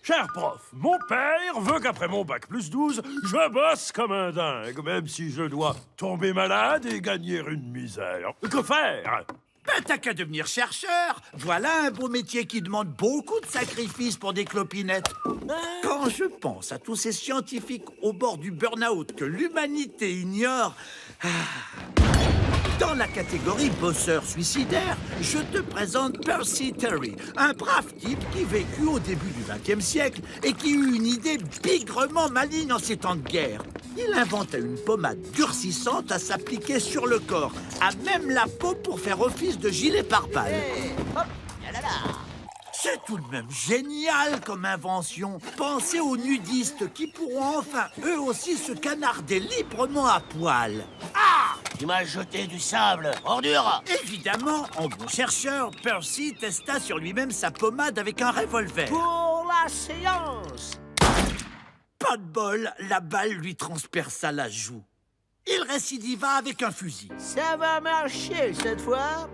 Cher prof, mon père veut qu'après mon bac plus 12, je bosse comme un dingue, même si je dois tomber malade et gagner une misère. Que faire? Ben, t'as qu'à devenir chercheur. Voilà un beau métier qui demande beaucoup de sacrifices pour des clopinettes. Quand je pense à tous ces scientifiques au bord du burn-out que l'humanité ignore... Dans la catégorie bosseur suicidaire, je te présente Percy Terry, un brave type qui vécut au début du XXe siècle et qui eut une idée bigrement maligne en ces temps de guerre. Il inventa une pommade durcissante à s'appliquer sur le corps, à même la peau pour faire office de gilet pare-balles. Hey, hop, là. C'est tout de même génial comme invention. Pensez aux nudistes qui pourront enfin eux aussi se canarder librement à poil. Ah! Tu m'as jeté du sable, ordure! Évidemment, en bon chercheur, Percy testa sur lui-même sa pommade avec un revolver. Pour la séance! Pas de bol, la balle lui transperça la joue. Il récidiva avec un fusil. Ça va marcher cette fois?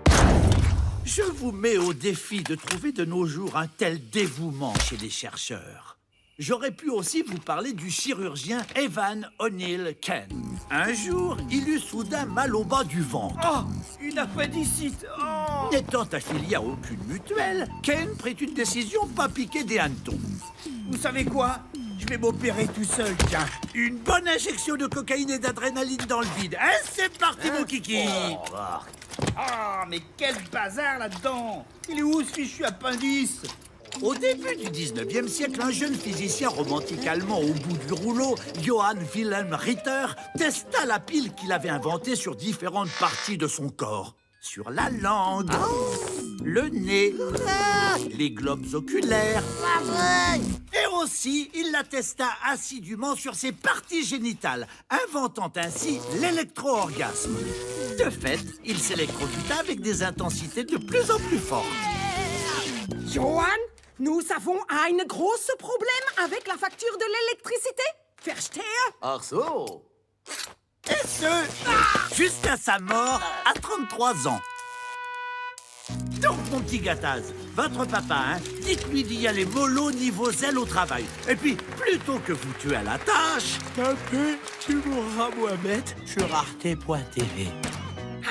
Je vous mets au défi de trouver de nos jours un tel dévouement chez les chercheurs. J'aurais pu aussi vous parler du chirurgien Evan O'Neill Ken. Un jour, il eut soudain mal au bas du ventre. Oh, une appendicite. Oh. N'étant affilié à aucune mutuelle, Ken prit une décision de pas piquer des hannetons. Vous savez quoi? Je vais m'opérer tout seul, tiens. Une bonne injection de cocaïne et d'adrénaline dans le vide. Hein, c'est parti, mon kiki. Ah, mais quel bazar là-dedans! Il est où ce fichu appendice? Au début du 19e siècle, un jeune physicien romantique allemand au bout du rouleau, Johann Wilhelm Ritter, testa la pile qu'il avait inventée sur différentes parties de son corps. Sur la langue, le nez, les globes oculaires. Et aussi, il la testa assidûment sur ses parties génitales, inventant ainsi l'électro-orgasme. De fait, il s'électrocuta avec des intensités de plus en plus fortes. Johann, nous avons un gros problème avec la facture de l'électricité. Verstehe? Ach so! Et ce, jusqu'à sa mort à 33 ans. Donc, mon petit Gattaz, votre papa, hein, dites-lui d'y aller mollo niveau zèle au travail. Et puis, plutôt que vous tuer à la tâche... Papé, tu mourras, Mohamed, sur arte.tv.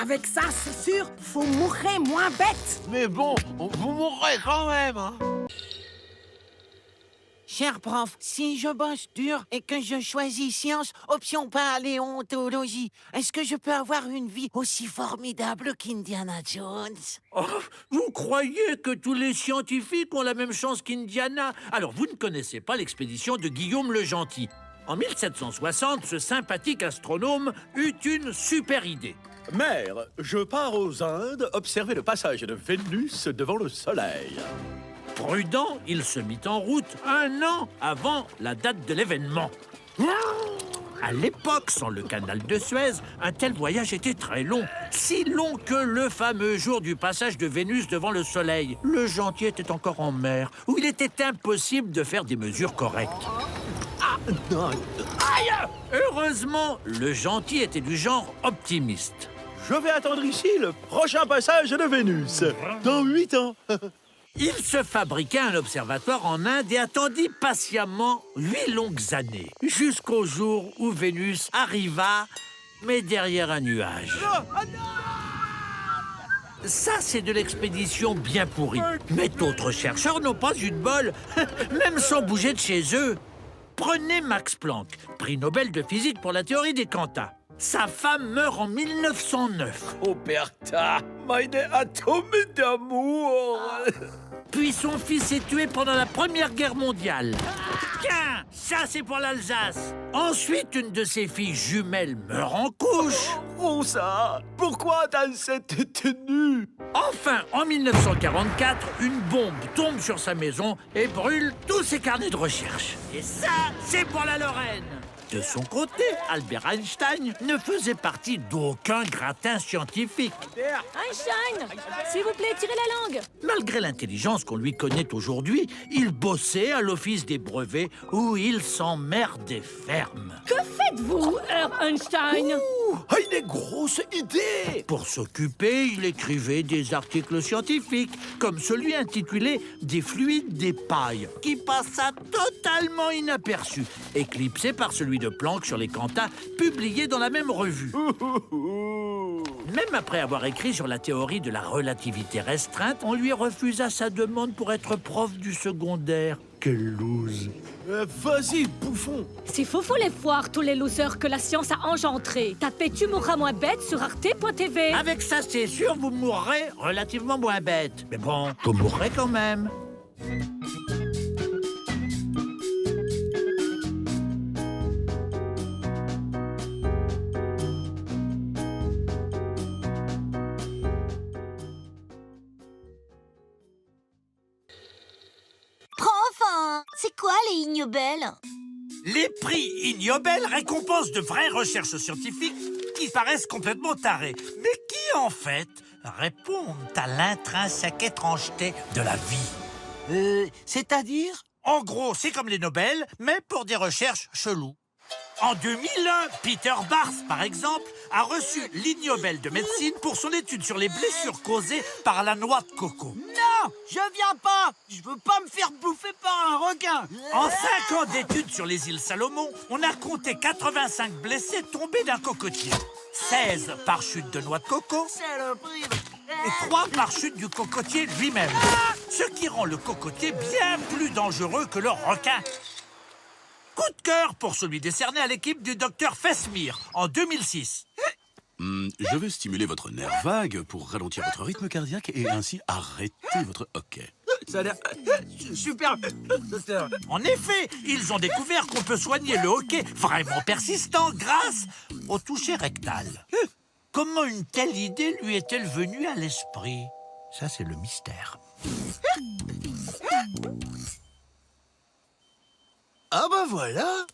Avec ça, c'est sûr, faut mourir moins bête. Mais bon, vous mourrez quand même, hein? Cher prof, si je bosse dur et que je choisis science, option paléontologie, est-ce que je peux avoir une vie aussi formidable qu'Indiana Jones? Oh, vous croyez que tous les scientifiques ont la même chance qu'Indiana? Alors, vous ne connaissez pas l'expédition de Guillaume le Gentil. En 1760, ce sympathique astronome eut une super idée. Mère, je pars aux Indes observer le passage de Vénus devant le Soleil. Prudent, il se mit en route 1 an avant la date de l'événement. À l'époque, sans le canal de Suez, un tel voyage était très long. Si long que le fameux jour du passage de Vénus devant le Soleil. Le Gentil était encore en mer, où il était impossible de faire des mesures correctes. Aïe! Heureusement, le Gentil était du genre optimiste. Je vais attendre ici le prochain passage de Vénus, dans 8 ans. Il se fabriqua un observatoire en Inde et attendit patiemment 8 longues années, jusqu'au jour où Vénus arriva, mais derrière un nuage. Ça, c'est de l'expédition bien pourrie. Mais d'autres chercheurs n'ont pas eu de bol, même sans bouger de chez eux. Prenez Max Planck, prix Nobel de physique pour la théorie des quanta. Sa femme meurt en 1909. Oberta, meine Atome d'amour. Puis son fils est tué pendant la Première Guerre mondiale. Tiens, ça c'est pour l'Alsace. Ensuite, une de ses filles jumelles meurt en couche. Rosa, pourquoi dans cette tenue? Enfin, en 1944, une bombe tombe sur sa maison et brûle tous ses carnets de recherche. Et ça, c'est pour la Lorraine. De son côté, Albert Einstein ne faisait partie d'aucun gratin scientifique. Einstein, s'il vous plaît, tirez la langue. Malgré l'intelligence qu'on lui connaît aujourd'hui, il bossait à l'office des brevets où il s'emmerdait ferme. Que faites-vous, Herr Einstein? Une grosse idée! Pour s'occuper, il écrivait des articles scientifiques, comme celui intitulé « Des fluides des pailles », qui passa totalement inaperçu, éclipsé par celui de Planck sur les quantas, publié dans la même revue. Même après avoir écrit sur la théorie de la relativité restreinte, on lui refusa sa demande pour être prof du secondaire. Quelle loose! Vas-y, bouffon. S'il faut les foires, tous les losers que la science a engendrés. Tapez Tu mourras moins bête sur arte.tv. Avec ça, c'est sûr, vous mourrez relativement moins bête. Mais bon, vous mourrez quand même. C'est quoi les Ig Nobel? Les prix Ig Nobel récompensent de vraies recherches scientifiques qui paraissent complètement tarées, mais qui, en fait, répondent à l'intrinsèque étrangeté de la vie. C'est-à-dire? En gros, c'est comme les Nobel, mais pour des recherches cheloues. En 2001, Peter Barth, par exemple, a reçu l'Ig Nobel de médecine pour son étude sur les blessures causées par la noix de coco. Non, je viens pas. Je veux pas me faire bouffer par un requin. En 5 ans d'études sur les îles Salomon, on a compté 85 blessés tombés d'un cocotier. 16 par chute de noix de coco et 3 par chute du cocotier lui-même. Ce qui rend le cocotier bien plus dangereux que le requin. Coup de cœur pour celui décerné à l'équipe du docteur Fesmire en 2006. Je vais stimuler votre nerf vague pour ralentir votre rythme cardiaque et ainsi arrêter votre hoquet. Ça a l'air super. En effet, ils ont découvert qu'on peut soigner le hoquet vraiment persistant grâce au toucher rectal. Comment une telle idée lui est-elle venue à l'esprit? Ça, c'est le mystère. Ah bah voilà.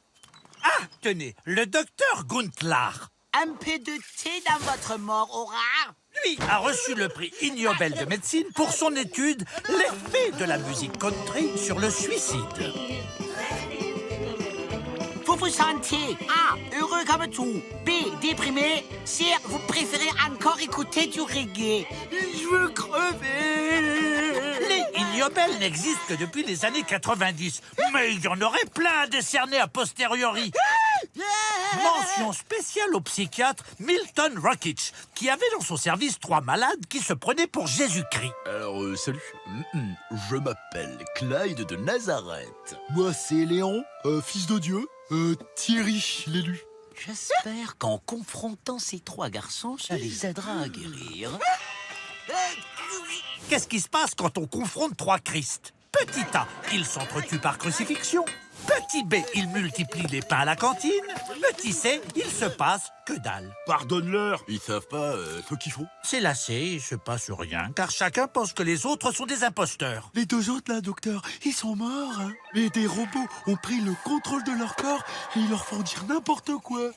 Ah, tenez, le docteur Guntlar. Un peu de thé dans votre mort, Aurore. Lui a reçu le prix Ig Nobel de médecine pour son étude « L'effet de la musique country sur le suicide ». Vous vous sentiez A. Heureux comme tout. B. Déprimé. C. Vous préférez encore écouter du reggae. Je veux crever. Les Ig Nobel n'existent que depuis les années 90, mais il y en aurait plein à décerner a posteriori. Mention spéciale au psychiatre Milton Rockich, qui avait dans son service 3 malades qui se prenaient pour Jésus-Christ. Alors, salut. Je m'appelle Clyde de Nazareth. Moi, c'est Léon, fils de Dieu. Thierry, l'élu. J'espère qu'en confrontant ces 3 garçons, ça les aidera à guérir. Qu'est-ce qui se passe quand on confronte 3 Christ? Petit A, il s'entretue par crucifixion. Petit B, il multiplie les pains à la cantine. Petit C, il se passe que dalle. Pardonne-leur. Ils savent pas ce qu'ils font. C'est lassé, il se passe rien, car chacun pense que les autres sont des imposteurs. Les 2 autres, là, docteur, ils sont morts. Hein. Mais des robots ont pris le contrôle de leur corps et ils leur font dire n'importe quoi.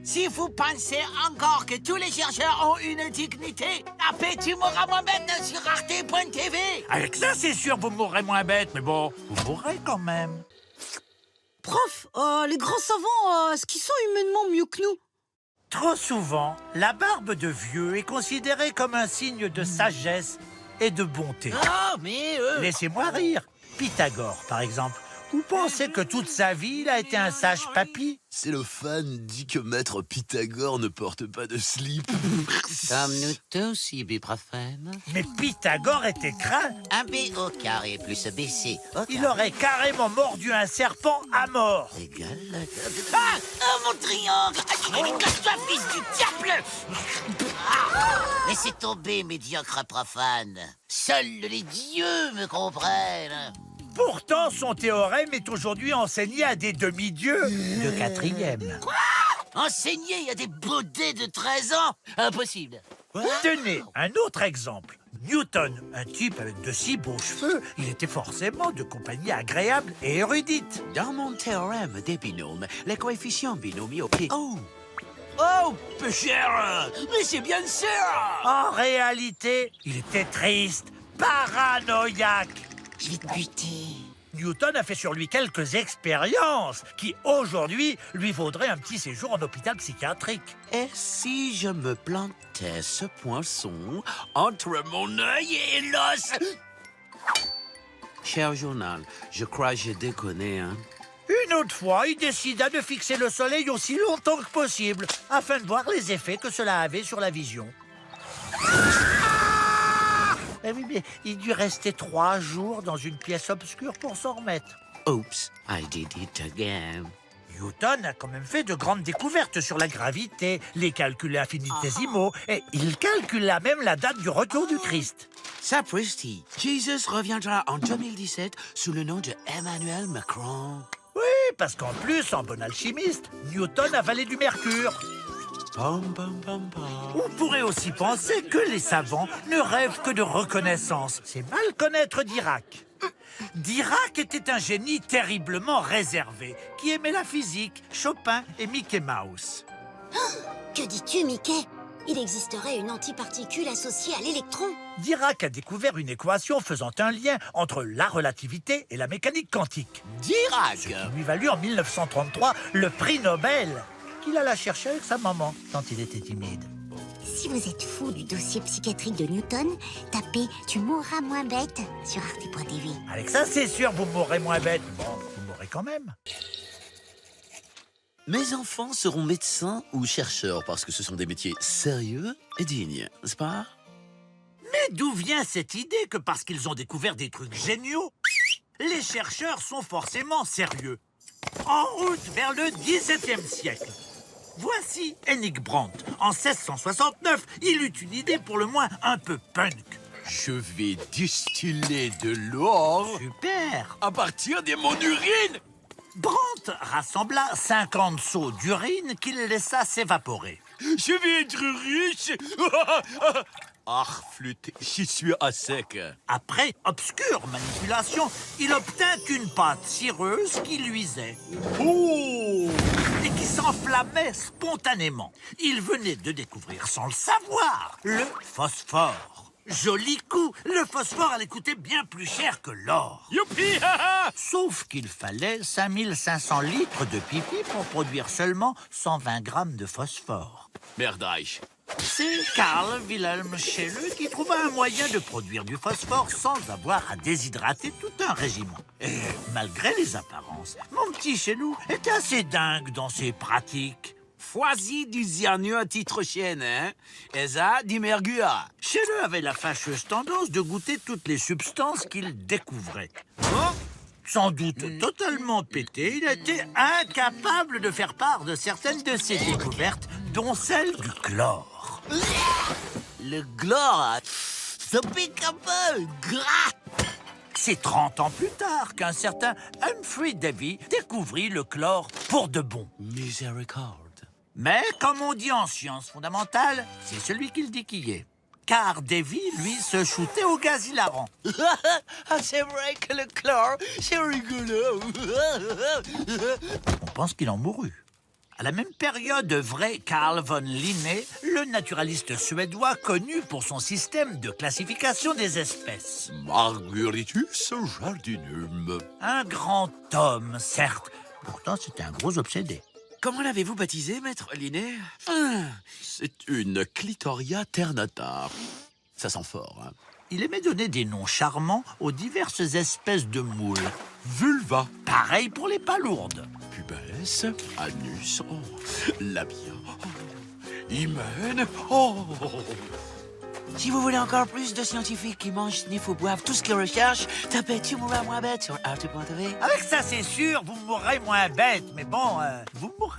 Si vous pensez encore que tous les chercheurs ont une dignité, tapez Tu mourras moins bête sur arte.tv. Avec ça, c'est sûr, vous mourrez moins bête, mais bon, vous mourrez quand même. Prof, les grands savants, est-ce qu'ils sont humainement mieux que nous? Trop souvent, la barbe de vieux est considérée comme un signe de sagesse et de bonté. Oh, mais Laissez-moi rire. Pythagore, par exemple. Vous pensez que toute sa vie, il a été un sage papy? C'est le fan dit que maître Pythagore ne porte pas de slip. Comme nous tous, ibuprofène. Mais Pythagore était craint. Un B au carré plus BC au Il aurait carrément mordu un serpent à mort. égale... Ah, mon triangle. Cache-toi, fils du diable. Laissez tomber, médiocre profane. Seuls les dieux me comprennent. Pourtant, son théorème est aujourd'hui enseigné à des demi-dieux de 4e. Enseigner à des baudets de 13 ans. Impossible. Tenez, un autre exemple. Newton, un type avec de si beaux cheveux, il était forcément de compagnie agréable et érudite. Dans mon théorème des binômes, les coefficients binomiaux qui... Oh, peu cher. Mais c'est bien sûr. En réalité, il était triste, paranoïaque. Je vais te buter. Newton a fait sur lui quelques expériences qui, aujourd'hui, lui vaudraient un petit séjour en hôpital psychiatrique. Et si je me plantais ce poinçon entre mon œil et l'os? Cher journal, je crois que j'ai déconné, hein? Une autre fois, il décida de fixer le soleil aussi longtemps que possible, afin de voir les effets que cela avait sur la vision. Eh oui, mais il dut rester 3 jours dans une pièce obscure pour s'en remettre. Oops, I did it again. Newton a quand même fait de grandes découvertes sur la gravité, les calculs infinitésimaux, et il calcula même la date du retour du Christ. Sapristi, Jesus reviendra en 2017 sous le nom de Emmanuel Macron. Oui, parce qu'en plus, en bon alchimiste, Newton avalait du mercure. Pam, pam, pam, pam. On pourrait aussi penser que les savants ne rêvent que de reconnaissance. C'est mal connaître Dirac. Dirac était un génie terriblement réservé, qui aimait la physique, Chopin et Mickey Mouse. Que dis-tu, Mickey? Il existerait une antiparticule associée à l'électron. Dirac a découvert une équation faisant un lien entre la relativité et la mécanique quantique. Dirac! Ce qui lui valut en 1933 le prix Nobel, qu'il alla chercher avec sa maman quand il était timide. Si vous êtes fou du dossier psychiatrique de Newton, tapez « Tu mourras moins bête » sur arte.tv. Avec ça, c'est sûr, vous mourrez moins bête. Bon, vous mourrez quand même. Mes enfants seront médecins ou chercheurs parce que ce sont des métiers sérieux et dignes, n'est-ce pas? Mais d'où vient cette idée que parce qu'ils ont découvert des trucs géniaux, les chercheurs sont forcément sérieux? En route vers le XVIIe siècle. Voici Hennig Brandt. En 1669, il eut une idée pour le moins un peu punk. Je vais distiller de l'or Super! à partir de mon urine. Brandt rassembla 50 seaux d'urine qu'il laissa s'évaporer. Je vais être riche. Ah, flûte, j'y suis à sec. Après obscure manipulation, il obtint une pâte cireuse qui luisait. Oh! Et qui s'enflammait spontanément. Il venait de découvrir, sans le savoir, le phosphore. Joli coup, le phosphore allait coûter bien plus cher que l'or. Youpi! Sauf qu'il fallait 5500 litres de pipi pour produire seulement 120 grammes de phosphore. Merdage. C'est Carl Wilhelm Scheele qui trouva un moyen de produire du phosphore sans avoir à déshydrater tout un régiment. Et malgré les apparences, mon petit Scheele était assez dingue dans ses pratiques. Foisy du cyanure à titre chienne, hein? Et ça, du mergua. Scheele avait la fâcheuse tendance de goûter toutes les substances qu'il découvrait. Sans doute totalement pété, il était incapable de faire part de certaines de ses découvertes, dont celle du chlore. Le chlore, ça pique un peu, gras. C'est 30 ans plus tard qu'un certain Humphrey Davy découvrit le chlore pour de bon. Miséricorde. Mais, comme on dit en sciences fondamentales, c'est celui qui le dit qui est. Car Davy, lui, se shootait au gaz hilarant. Ah, c'est vrai que le chlore, c'est rigolo. On pense qu'il en mourut. À la même période œuvrait Carl von Linné, le naturaliste suédois connu pour son système de classification des espèces. Margaritus jardinum. Un grand homme, certes. Pourtant, c'était un gros obsédé. Comment l'avez-vous baptisé, maître Linné? C'est une Clitoria ternata. Ça sent fort, hein? Il aimait donner des noms charmants aux diverses espèces de moules. Vulva. Pareil pour les palourdes. Pubès. Anus. Oh. Labia. Oh. Hymen. Oh. Si vous voulez encore plus de scientifiques qui mangent, sniffent ou boivent tout ce qu'ils recherchent, tapez Tu mourras moins bête sur arte.tv. Avec ça, c'est sûr, vous mourrez moins bête. Mais bon, vous mourrez.